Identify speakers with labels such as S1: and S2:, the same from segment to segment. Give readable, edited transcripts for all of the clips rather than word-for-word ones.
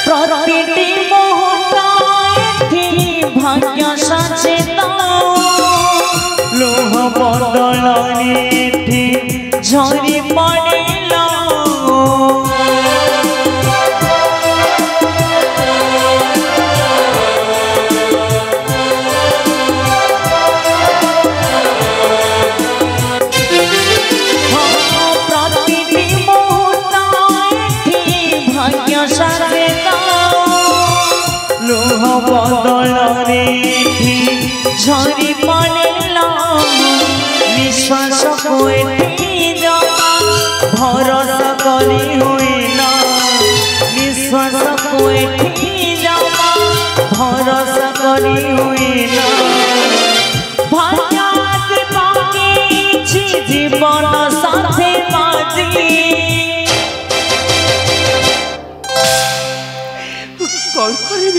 S1: प्रतिटी मुहूर्ते भाग्य सचेत लोह बदलने झरी पड़ेल प्रतिटी मुहूर्ते भाग्य सचेत लोह बदलने झरी पड़ेल विश्वास को भरोसा करी हुईना विश्वास को भरोसा करी हुईना जीवन साथे बाजी
S2: कौन करी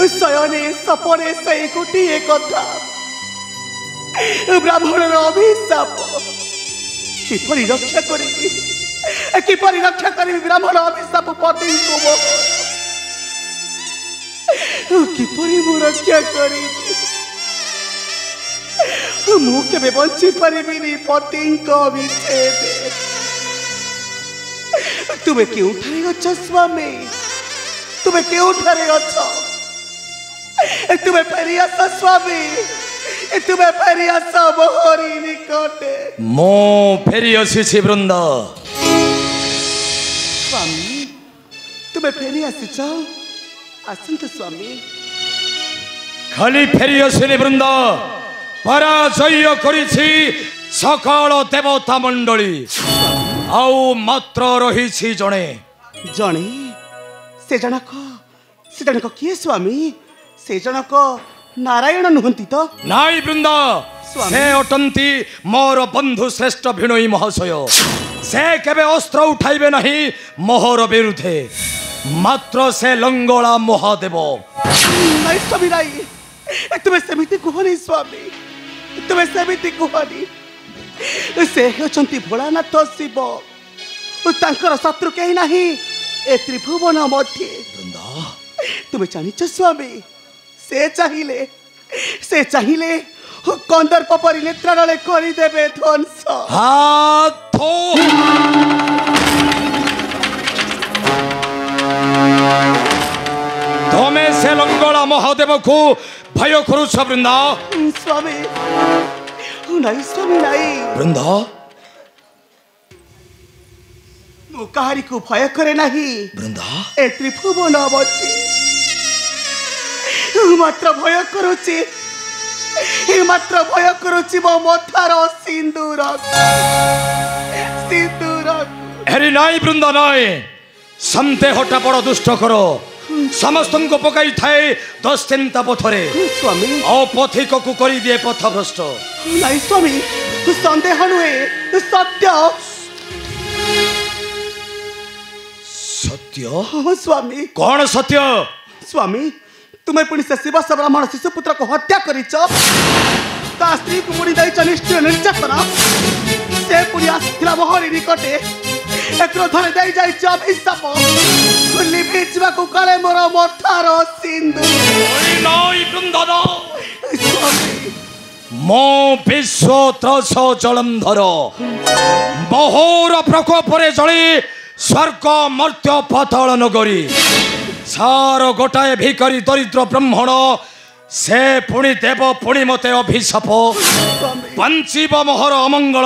S2: शयने सपने से गोटे कथा ब्राह्मण अभिशाप किपरि रक्षा करी ब्राह्मण अभिशाप पति किपरि मु रक्षा करी मु केबे बंची परिबिनी पति विच्छेद तुमे केउठारे अछ स्वामी तुमे केउठारे अछ तुमे फेरी आस स्वामी तुमे फेरी आस मोहरी निकटे
S3: मो फेरी आसी वृंद
S2: स्वामी तुमे फेरी आसीच आसंत स्वामी
S3: खाली फेरी आसनी वृंद पराजय करिछि सकाल देवता मंडली आउ मात्र रही जणे
S2: जणे से जनक किए स्वामी से जनक नारायण नुहंती तो
S3: नाई वृंद से अटंती मोर बंधु श्रेष्ठ भिणोई महाशय से केबे अस्त्र उठाइबे नहीं मोहर विरुद्धे मात्र से लंगोला महादेव
S2: नाई स्वामी नाई तुम्हें सेमिति कुहनी स्वामी तुम्हें सेमिति कुहनी से होचंती भोलानाथ शिव तांकर शत्रु कहीं नहीं ए त्रिभुवन मध्य तुम्हें जानिच स्वामी से चाहिए कंदर्प परी नेत्रालय करदेवे ध्वंस
S3: तमें से लंगोला महादेव को भय करुछ वृंदा
S2: स्वामी नहीं स्वामी नहीं
S3: वृंदा
S2: मु कहारी को भय करे नहीं
S3: वृंदा
S2: ए त्रिभुवन मध्य मात्र भय करुची मो मथार सिंदूर
S3: हेरी नाई वृंदा नाई संते हटा बड़ दुष्ट करो समस्त को पकाई थाए दस चिंता पथरे
S2: स्वामी
S3: अपथिक को करी दिए पथ भ्रष्ट
S2: नहीं स्वामी संदेह नुहे सत्य
S3: सत्य
S2: स्वामी
S3: कौन सत्य
S2: स्वामी तुम्हें पुणी से शिव ब्राह्मण शिशुपुत्र को हत्या करिच ता स्त्री को मुड़ी दैच निष्ठुर निर्यातना से पुणी आसिला मोहरी निकटे क्रोधरे दे जाइछ अभिशाप खुली बीचवा को काले मोर मथार सिंदूर
S3: नाई वृंदना
S2: स्वामी
S3: मो विश्व त्रस जलंधर बहोर प्रकोपरे जली स्वर्ग मर्त्य पाताल नगरी सार गोटाए भिकारी दरिद्र ब्राह्मण से पुणी देव पुणी मते अभिशाप पंचीब मोहर अमंगल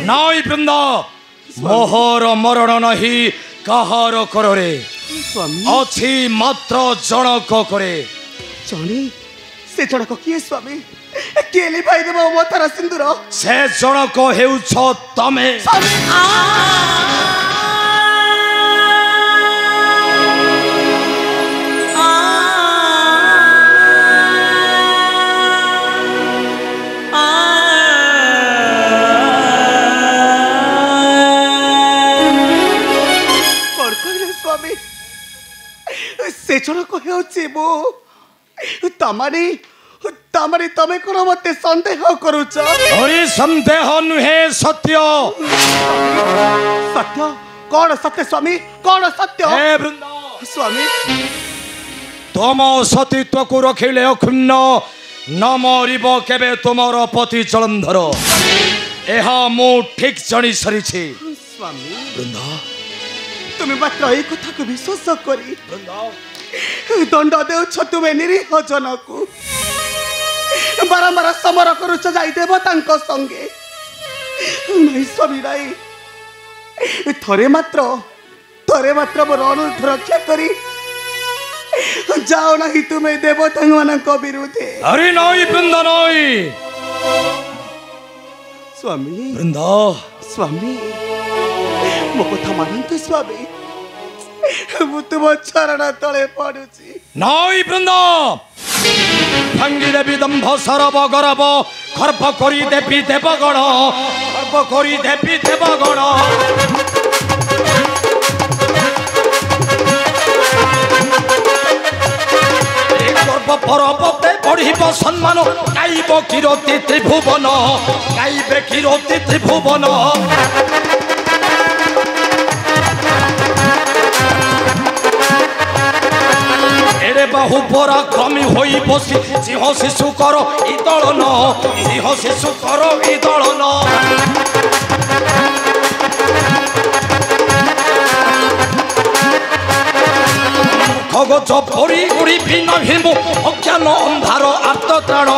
S3: नाई वृंद मोहर मरण नहीं कहार करे अच्छी मात्र जनक करे
S2: जनी से जनक किए स्वामी किए लिभाई देव मथार सिंदूर
S3: से जनक हेउछ तमे
S2: से जनक हो तमारी तमे कौन मत सन्देह करुच
S3: संदेह नुहे सत्य
S2: सत्य कौन सत्य स्वामी कौन सत्य
S3: हे वृंद
S2: स्वामी
S3: तुम सतीत्व को रखिले अक्षुण्ण न मरिब केबे तुमर पति जलंधर यह मु ठीक जानी सरी
S2: स्वामी
S3: वृंद
S2: तुम्हें मात्र एक कथा को विश्वास करी दंड देउछ तुमे निरीह जन को बारंबार समर करुच जाई देवता संगे नहीं स्वामी राई थरे मात्र मोर अनुरोध रक्षा करी जाओ नहीं तुम्हें देवता मानक विरुद्धे
S3: अरे नई वृंद नई
S2: स्वामी
S3: वृंद
S2: स्वामी मो कथा मानते स्वामी मु तुम चरण तले पड़ुची
S3: नई वृंद भांगी देवी दंभ सरब गरब खर्प करी देवी देवगण खर्प करी देवी देवगण पर्वते बढ़िब सम्मान गाइब कीरति त्रिभुवन गाइबे कीरति त्रिभुवन एरे बाहु पराक्रमी होई बसी सिंह शिशु कर इदलन सिंह शिशु कर इदलन खगज परी उड़ी भिन्न हिमु अज्ञान अंधार आर्तत्राण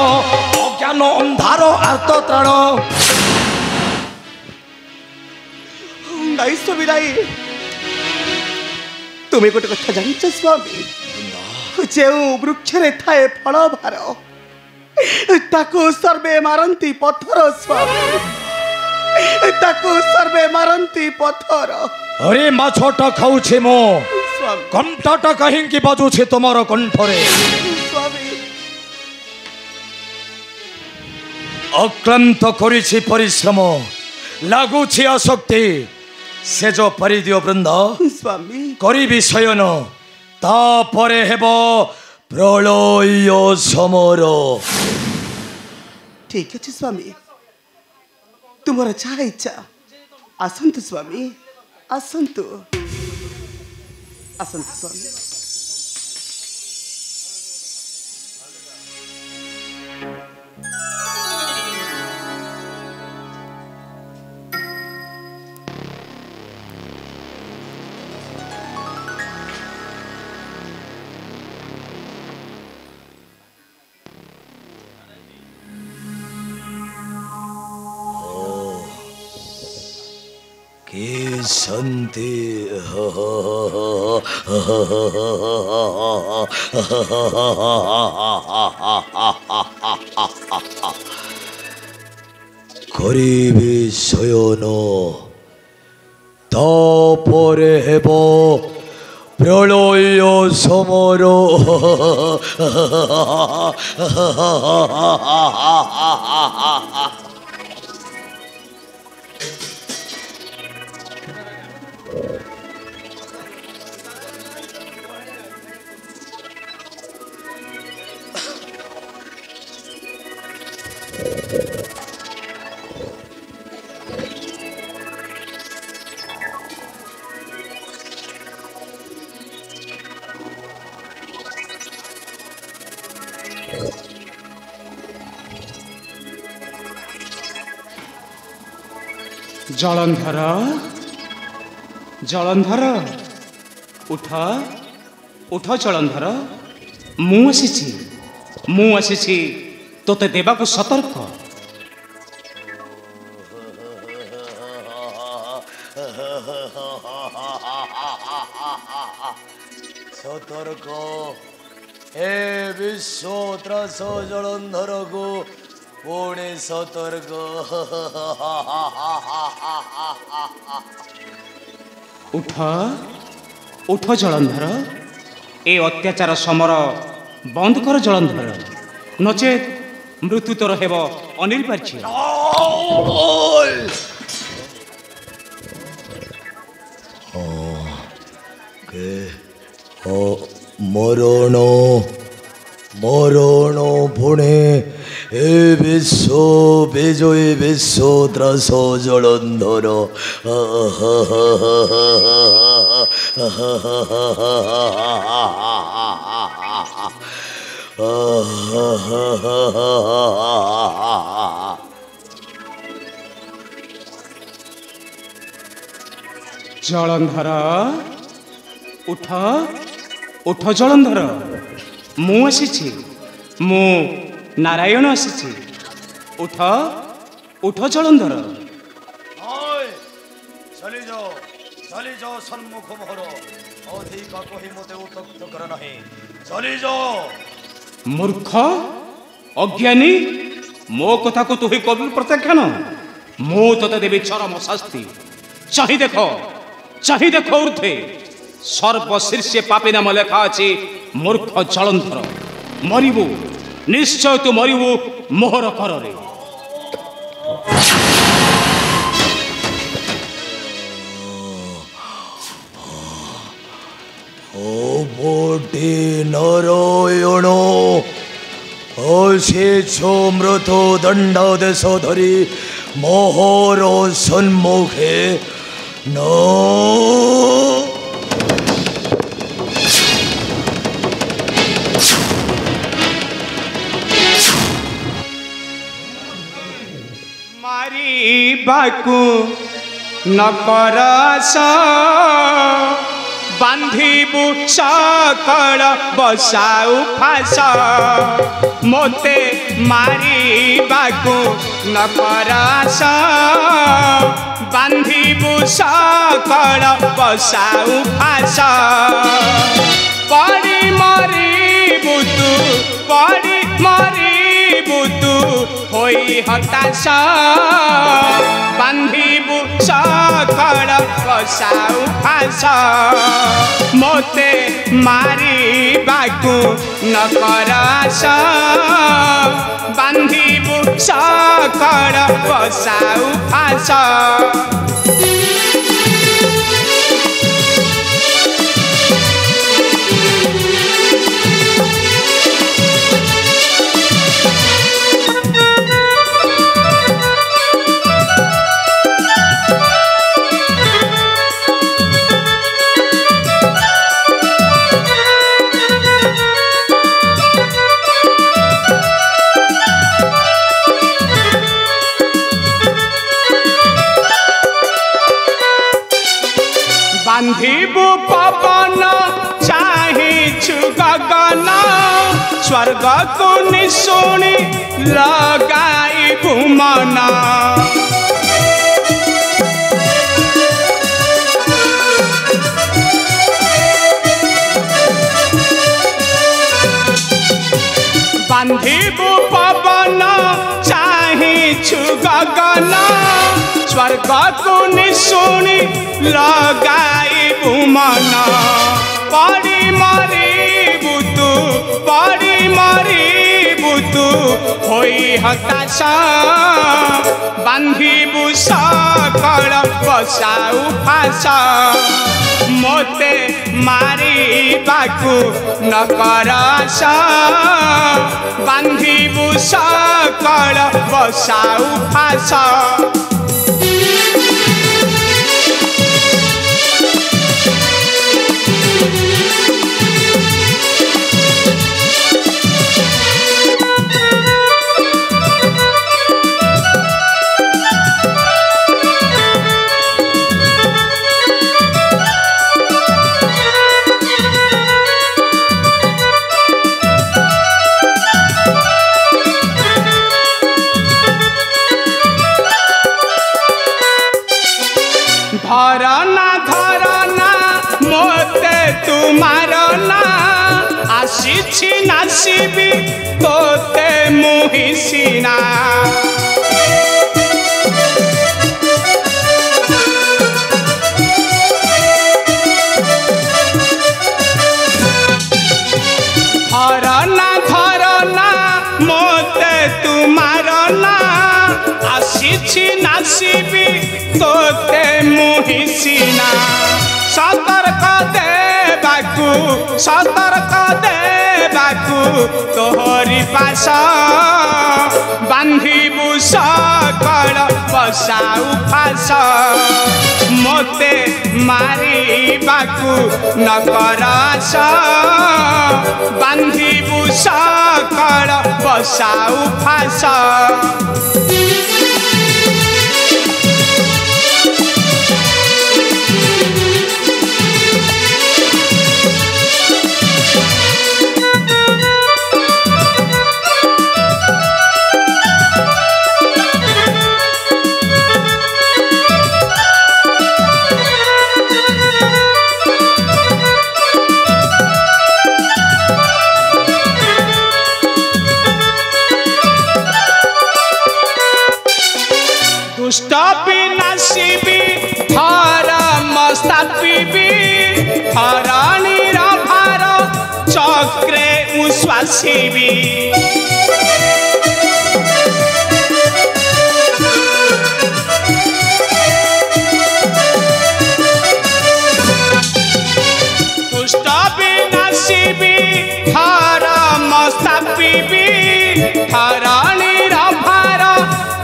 S3: अज्ञान अंधार आर्तत्राण
S2: नाई स्वामी राई तुम्हें गोटे कथा जानिच स्वामी जो वृक्ष रे थाए फल भार ताकू सर्वे मारंती पत्थर स्वामी ताकू सर्वे मारंती पत्थर
S3: अरे माछट खाऊछे मो
S2: स्वामी
S3: कंठटा कहीं बजुछे तुमर कंठरे
S2: स्वामी
S3: अक्लांत करिछि परिश्रम लागुछि आसक्ति से जो परिदियो वृंद
S2: स्वामी
S3: करिबि शयन तापरे हेब प्रलय समर
S2: ठीक है स्वामी तुम्हारा चाह इच्छा आसंतु स्वामी आसंतु आसंतु स्वामी
S3: की शांति करिबि शयन तापरे हेब प्रलय समर
S4: जलंधर जलंधर उठ उठ जलंधर मु आसी तोते देवाको सतर्क
S3: सतर्क हे विश्वत्रास जलंधर को पुणे सतर्क
S4: उठ उठ जलंधर ए अत्याचार समर बंद कर जलंधर नचेत मृत्यु तोर हेब अनिर्वार्य
S3: मरण मरण पुणे এ বিশ্ব বিজয়ী বিশ্ব ত্রাস জলন্ধর
S4: জলন্ধর উঠ উঠ জলন্ধর ମୁଁ ଆସିଛି ମୁଁ ନାରାୟଣ ଆସିଛି ଉଠ ଉଠ ଜଳନ୍ଧର
S3: চলি যাও সম্মুখ মোহর অধিক কহি মতে উত্তক্ত কর নাহি চলি যাও
S4: মূর্খ অজ্ঞানী ମୋ କଥାକୁ ତୁ ହିଁ କଲୁ ପ୍ରତ୍ୟାଖ୍ୟାନ ମୁଁ ତତେ ଦେବି ଚରମ ଶାସ୍ତି ଚାହିଁ ଦେଖ ଉର୍ଦ୍ଧ୍ୱେ ସର୍ବଶୀର୍ଷେ ପାପୀ ନାମ ଲେଖା ଅଛି ମୂର୍ଖ ଜଳନ୍ଧର ମରିବୁ ନିଶ୍ଚୟ ତୁ ମରିବୁ ମୋହର କରରେ
S3: মোটি নারায়ণ অশেষ মৃত দণ্ডাদেশ ধরি মোহর সম্মুখে ন
S4: ମାରିବାକୁ ନକର ବାନ୍ଧିବୁ ସକଳ ବସାଉ ଫାସ ମୋତେ ମାରିବାକୁ ନକର ବାନ୍ଧିବୁ ସକଳ ବସାଉ ଫାସ ପଡ଼ି ମରିବୁ ତୁ ପଡ଼ି ମରିବୁ ତୁ ହୋଇ ହତାଶ ବାନ୍ଧିବୁ ସକଳ ବସାଉ ଫାସ ମୋତେ ମାରିବାକୁ ନକର ବାନ୍ଧିବୁ ସକଳ ବସାଉ ଫାସ बांधिबु पवन चाहिछु गगन स्वर्ग को निशुणी लगाइबु मन बांधिबु पवन चाहिछु गगन स्वर्ग को निशुणी लगाइबु मन पड़ी मरिबु तू होई हताश बांधिबु सकल बसाउ फास मोते मारिबाकु नकर बांधिबु सकल बसाउ फास धरना मोते तुमारना आसीछि नासिबी तोते मुहिसिना धरना मोते तुमारना आसीछि नासिबी तोते मुहिसिना सतर्क देबाकु सतर्क देवाकू तोहरी पास बांधिबू सकल बसाऊ फास मोते मारिबाकू न करास बांधिबू सकल बसाऊ फास दुष्ट विनाशिबी धर्म स्थापिबी धरणीर भार चक्रे उश्वासिबी दुष्ट विनाशिबी धर्म स्थापिबी धरणीर भार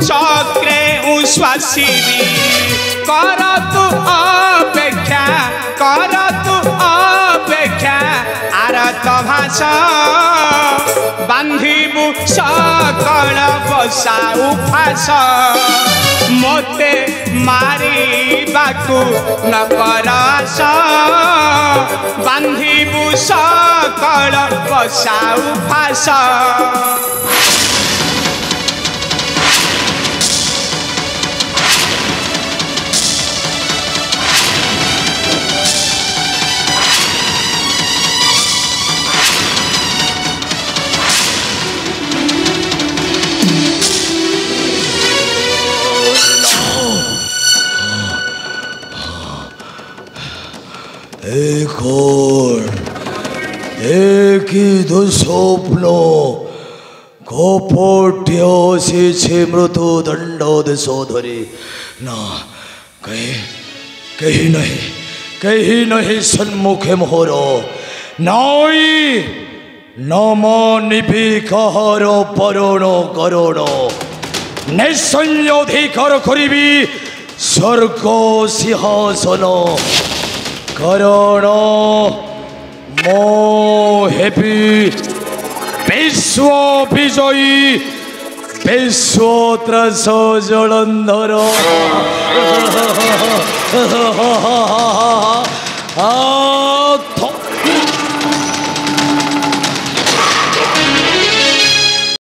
S4: चक्रे उश्वासिबी कर तू अपेक्षा आरत भाषा बांधिबू सकल बसाऊ फास मोते मारिबाकू न करास बांधिबू सकल बसाऊ फास
S3: स्वप्न कपट्य से मृत्यु दंड देश धरी ना कहीं नहीं सन्मुखे मोहर नाई नम निपि कहर परण करण निश्चय अधिकार करी स्वर्ग सिंहासन करण मो हेबी विश्व विजयी विश्व त्रस जलंधर